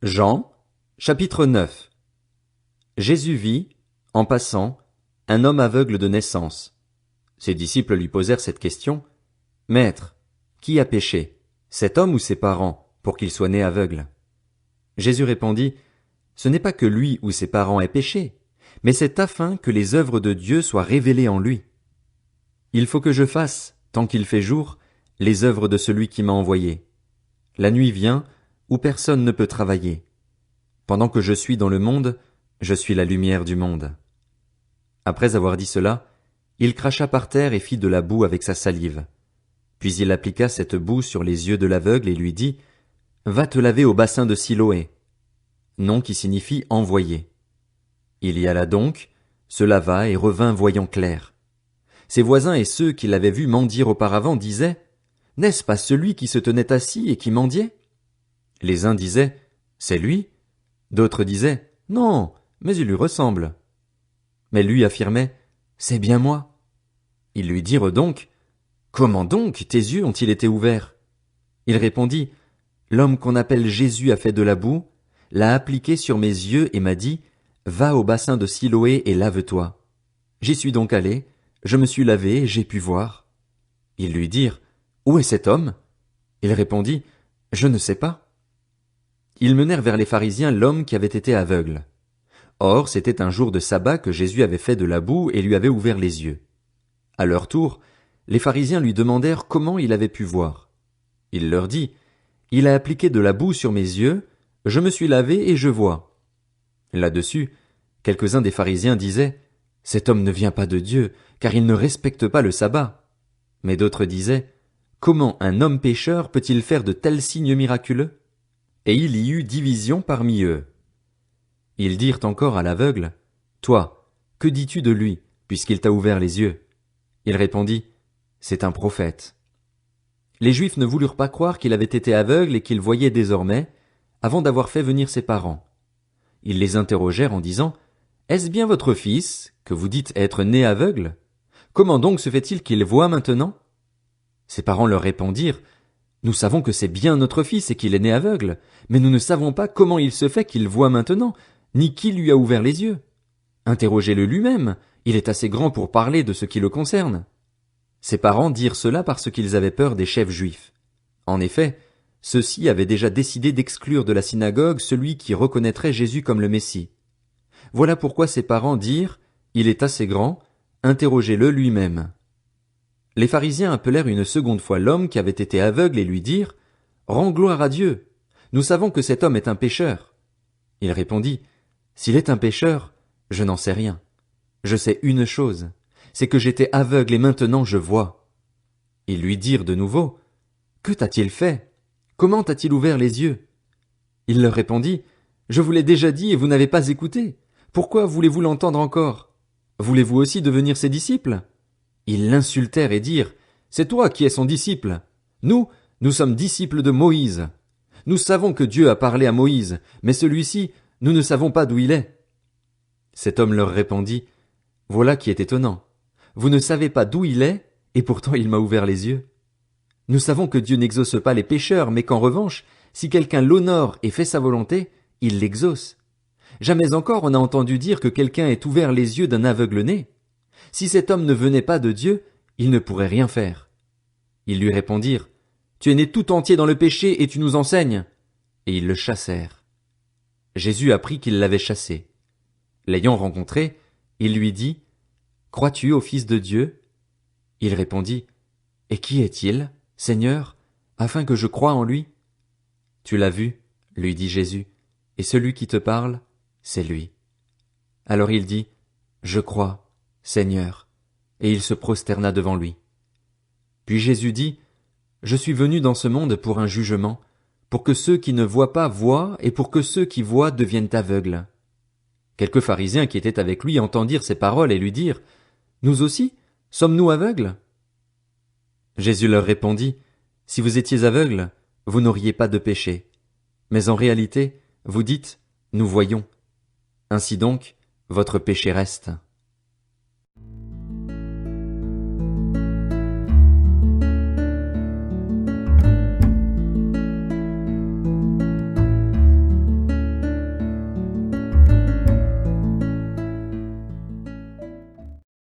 Jean, chapitre 9. Jésus vit, en passant, un homme aveugle de naissance. Ses disciples lui posèrent cette question. Maître, qui a péché, cet homme ou ses parents, pour qu'il soit né aveugle? Jésus répondit, Ce n'est pas que lui ou ses parents aient péché, mais c'est afin que les œuvres de Dieu soient révélées en lui. Il faut que je fasse, tant qu'il fait jour, les œuvres de celui qui m'a envoyé. La nuit vient, où personne ne peut travailler. Pendant que je suis dans le monde, je suis la lumière du monde. Après avoir dit cela, il cracha par terre et fit de la boue avec sa salive. Puis il appliqua cette boue sur les yeux de l'aveugle et lui dit, Va te laver au bassin de Siloé. Nom qui signifie envoyé. Il y alla donc, se lava et revint voyant clair. Ses voisins et ceux qui l'avaient vu mendier auparavant disaient, N'est-ce pas celui qui se tenait assis et qui mendiait? Les uns disaient, C'est lui. D'autres disaient, Non, mais il lui ressemble. Mais lui affirmait, C'est bien moi. Ils lui dirent donc, Comment donc tes yeux ont-ils été ouverts? Il répondit, L'homme qu'on appelle Jésus a fait de la boue, l'a appliqué sur mes yeux et m'a dit, Va au bassin de Siloé et lave-toi. J'y suis donc allé, je me suis lavé et j'ai pu voir. Ils lui dirent, Où est cet homme? Il répondit, Je ne sais pas. Ils menèrent vers les pharisiens l'homme qui avait été aveugle. Or, c'était un jour de sabbat que Jésus avait fait de la boue et lui avait ouvert les yeux. À leur tour, les pharisiens lui demandèrent comment il avait pu voir. Il leur dit, Il a appliqué de la boue sur mes yeux, je me suis lavé et je vois. Là-dessus, quelques-uns des pharisiens disaient, Cet homme ne vient pas de Dieu, car il ne respecte pas le sabbat. Mais d'autres disaient, Comment un homme pécheur peut-il faire de tels signes miraculeux? Et il y eut division parmi eux. Ils dirent encore à l'aveugle, Toi, que dis-tu de lui, puisqu'il t'a ouvert les yeux? Il répondit, C'est un prophète. Les Juifs ne voulurent pas croire qu'il avait été aveugle et qu'il voyait désormais, avant d'avoir fait venir ses parents. Ils les interrogèrent en disant, Est-ce bien votre fils, que vous dites être né aveugle? Comment donc se fait-il qu'il voit maintenant? Ses parents leur répondirent, Nous savons que c'est bien notre fils et qu'il est né aveugle, mais nous ne savons pas comment il se fait qu'il voit maintenant, ni qui lui a ouvert les yeux. Interrogez-le lui-même, il est assez grand pour parler de ce qui le concerne. Ses parents dirent cela parce qu'ils avaient peur des chefs juifs. En effet, ceux-ci avaient déjà décidé d'exclure de la synagogue celui qui reconnaîtrait Jésus comme le Messie. Voilà pourquoi ses parents dirent, Il est assez grand, interrogez-le lui-même. Les pharisiens appelèrent une seconde fois l'homme qui avait été aveugle et lui dirent, Rends gloire à Dieu. Nous savons que cet homme est un pécheur. Il répondit, S'il est un pécheur, je n'en sais rien. Je sais une chose, c'est que j'étais aveugle et maintenant je vois. Ils lui dirent de nouveau, Que t'a-t-il fait? Comment t'a-t-il ouvert les yeux? Il leur répondit, Je vous l'ai déjà dit et vous n'avez pas écouté. Pourquoi voulez-vous l'entendre encore? Voulez-vous aussi devenir ses disciples? Ils l'insultèrent et dirent, C'est toi qui es son disciple. Nous sommes disciples de Moïse. Nous savons que Dieu a parlé à Moïse, mais celui-ci, nous ne savons pas d'où il est. Cet homme leur répondit, Voilà qui est étonnant. Vous ne savez pas d'où il est, et pourtant il m'a ouvert les yeux. Nous savons que Dieu n'exauce pas les pécheurs, mais qu'en revanche, si quelqu'un l'honore et fait sa volonté, il l'exauce. Jamais encore on a entendu dire que quelqu'un ait ouvert les yeux d'un aveugle né. Si cet homme ne venait pas de Dieu, il ne pourrait rien faire. Ils lui répondirent, Tu es né tout entier dans le péché et tu nous enseignes. Et ils le chassèrent. Jésus apprit qu'ils l'avaient chassé. L'ayant rencontré, il lui dit, Crois-tu au Fils de Dieu? Il répondit, Et qui est-il, Seigneur, afin que je croie en lui? Tu l'as vu, lui dit Jésus, et celui qui te parle, c'est lui. Alors il dit, Je crois, Seigneur, et il se prosterna devant lui. Puis Jésus dit, Je suis venu dans ce monde pour un jugement, pour que ceux qui ne voient pas voient, et pour que ceux qui voient deviennent aveugles. Quelques pharisiens qui étaient avec lui entendirent ces paroles et lui dirent, Nous aussi, sommes-nous aveugles? Jésus leur répondit, Si vous étiez aveugles, vous n'auriez pas de péché. Mais en réalité, vous dites, Nous voyons. Ainsi donc, votre péché reste.